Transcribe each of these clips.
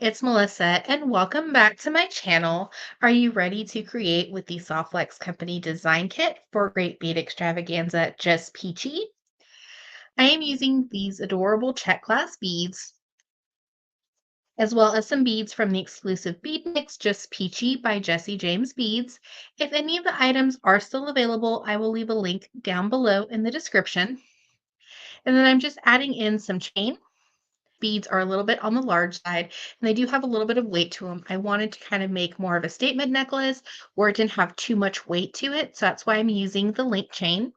it's Melissa, and welcome back to my channel. Are you ready to create with the Softlex Company Design Kit for Great Bead Extravaganza Just Peachy? I am using these adorable check glass beads, as well as some beads from the exclusive bead mix Just Peachy by Jesse James Beads. If any of the items are still available, I will leave a link down below in the description. And then I'm just adding in some chain. Beads are a little bit on the large side and they do have a little bit of weight to them. I wanted to kind of make more of a statement necklace where it didn't have too much weight to it. So that's why I'm using the link chain.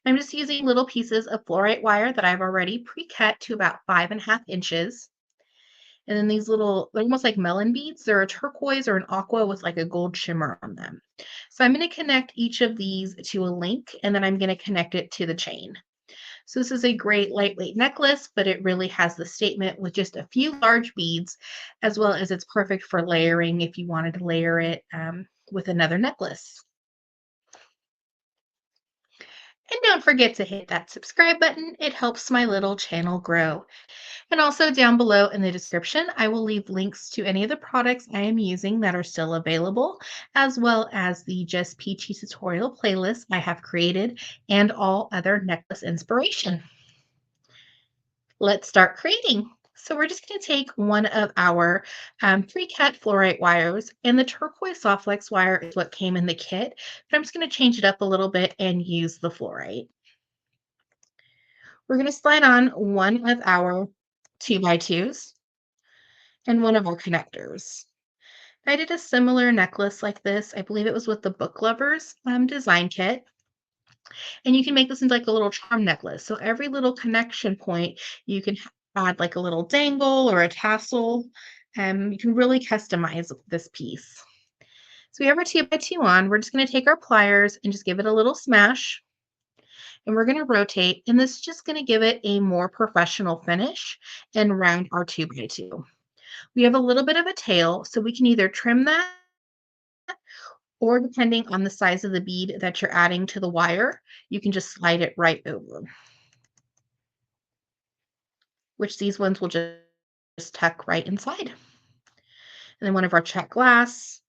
I'm just using little pieces of fluorite wire that I've already pre-cut to about 5.5 inches. And then these little, they're almost like melon beads. They're a turquoise or an aqua with like a gold shimmer on them. So I'm going to connect each of these to a link and then I'm going to connect it to the chain. So this is a great lightweight necklace, but it really has the statement with just a few large beads, as well as it's perfect for layering if you wanted to layer it with another necklace. And don't forget to hit that subscribe button. It helps my little channel grow. And also down below in the description, I will leave links to any of the products I am using that are still available, as well as the Just Peachy tutorial playlist I have created and all other necklace inspiration. Let's start creating. So we're just going to take one of our pre-cut fluorite wires, and the turquoise softlex wire is what came in the kit, but I'm just going to change it up a little bit and use the fluorite. We're going to slide on one of our 2x2s and one of our connectors. I did a similar necklace like this. I believe it was with the Book Lovers design kit. And you can make this into like a little charm necklace. So every little connection point, you can add like a little dangle or a tassel. You can really customize this piece. So we have our 2x2 on. We're just going to take our pliers and just give it a little smash. And we're going to rotate. And this is just going to give it a more professional finish and round our 2x2. We have a little bit of a tail, so we can either trim that or depending on the size of the bead that you're adding to the wire, you can just slide it right over, which these ones will just tuck right inside. And then one of our check glass.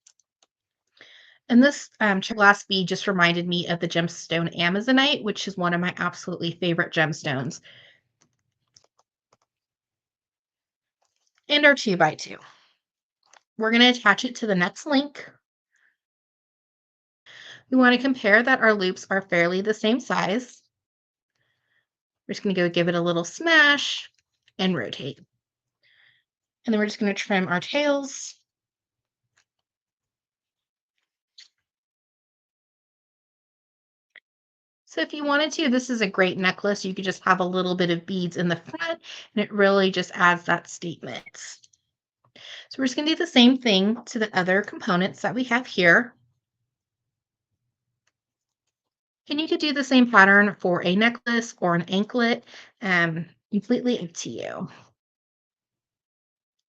And this check glass bead just reminded me of the gemstone Amazonite, which is one of my absolutely favorite gemstones. And our 2x2. We're going to attach it to the next link. We want to compare that our loops are fairly the same size. We're just going to go give it a little smash and rotate. And then we're just going to trim our tails. So if you wanted to, this is a great necklace. You could just have a little bit of beads in the front and it really just adds that statement. So we're just going to do the same thing to the other components that we have here. And you could do the same pattern for a necklace or an anklet, completely up to you.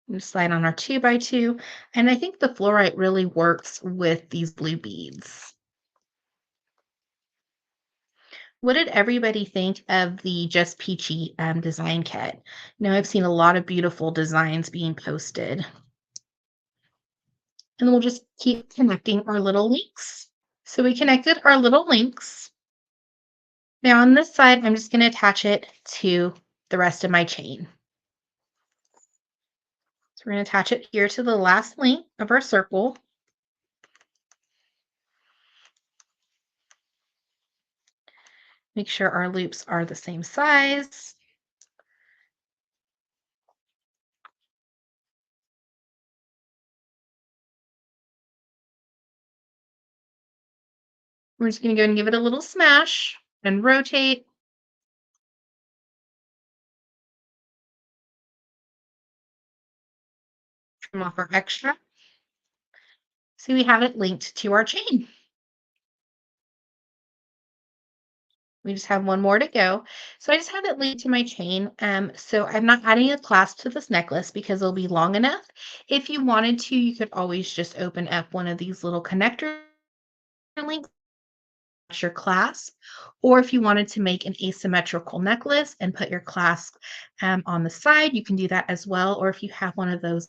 We slide on our 2x2, and I think the fluorite really works with these blue beads. What did everybody think of the Just Peachy design kit? Now I've seen a lot of beautiful designs being posted. And we'll just keep connecting our little links. So we connected our little links. Now on this side, I'm just going to attach it to the rest of my chain. So we're going to attach it here to the last link of our circle. Make sure our loops are the same size. We're just going to go and give it a little smash and rotate. Trim off our extra. So we have it linked to our chain. We just have one more to go. So I just have it linked to my chain. So I'm not adding a clasp to this necklace because it'll be long enough. If you wanted to, you could always just open up one of these little connector links your clasp, or if you wanted to make an asymmetrical necklace and put your clasp on the side, you can do that as well. Or if you have one of those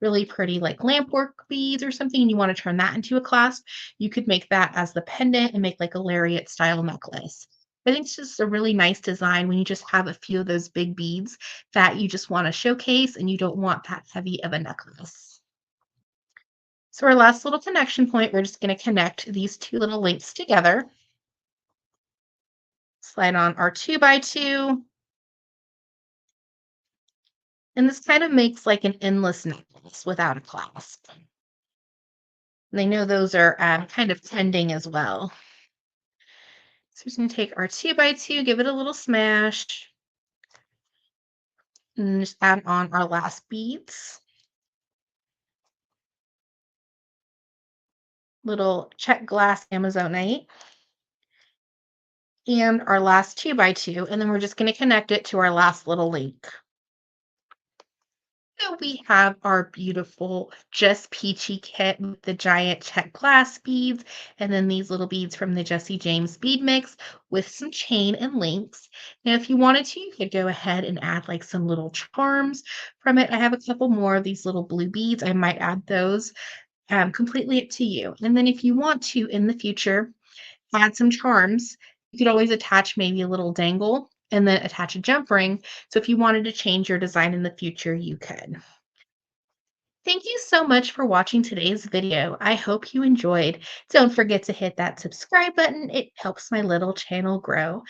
really pretty like lamp work beads or something and you want to turn that into a clasp, you could make that as the pendant and make like a lariat style necklace. I think it's just a really nice design when you just have a few of those big beads that you just want to showcase and you don't want that heavy of a necklace. So our last little connection point, we're just going to connect these two little links together. Slide on our 2x2, and this kind of makes like an endless necklace without a clasp. And I know those are kind of tending as well. So we're just going to take our 2x2, give it a little smash, and just add on our last beads. Little check glass Amazonite. And our last 2x2, and then we're just going to connect it to our last little link. So we have our beautiful Just Peachy kit with the giant check glass beads, and then these little beads from the Jesse James bead mix with some chain and links. Now, if you wanted to, you could go ahead and add like some little charms from it. I have a couple more of these little blue beads. I might add those completely up to you. And then if you want to in the future, add some charms. You could always attach maybe a little dangle and then attach a jump ring. So if you wanted to change your design in the future, you could. Thank you so much for watching today's video. I hope you enjoyed. Don't forget to hit that subscribe button. It helps my little channel grow.